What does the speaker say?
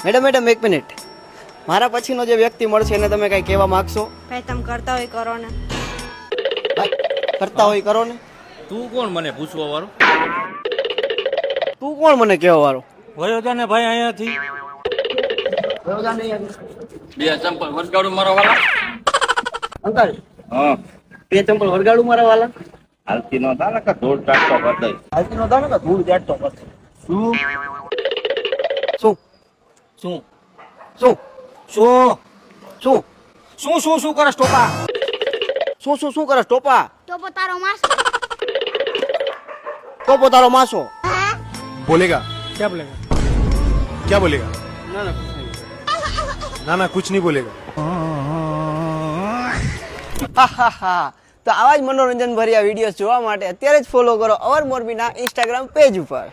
Madam એક minute, મારા પછીનો જે વ્યક્તિ મળશે એને તમે કઈ કહેવા માંગશો? ભાઈ તમે કરતા હોય કરો ને. કરતા હોય કરો ને. તું કોણ મને પૂછવા વાળો? તું કોણ મને કહેવા વાળો? વયો જાને ભાઈ અહીંયાથી. બે ચંપલ વરગાડું મારો વાલા. અંકલ, હા, બે ચંપલ વરગાડું મારા વાલા. હાલતી નો દાના કા ધૂળ ચાટતો કર દઈ. હાલતી નો દાનો કે ધૂળ ચાટતો કરશે. શું શું શું શું શું શું શું શું શું કરે ટોપા? શું કરે ટોપા? તો તારો માસ ટોપો તારો માસો. बोलेगा क्या बोलेगा क्या बोलेगा ના ના ना ना कुछ नहीं बोलेगा તો આવા જ મનોરંજન ભર્યા વિડીયો જોવા માટે અત્યારે જ ફોલો કરો અવર મોરબીના ઇન્સ્ટાગ્રામ પેજ ઉપર.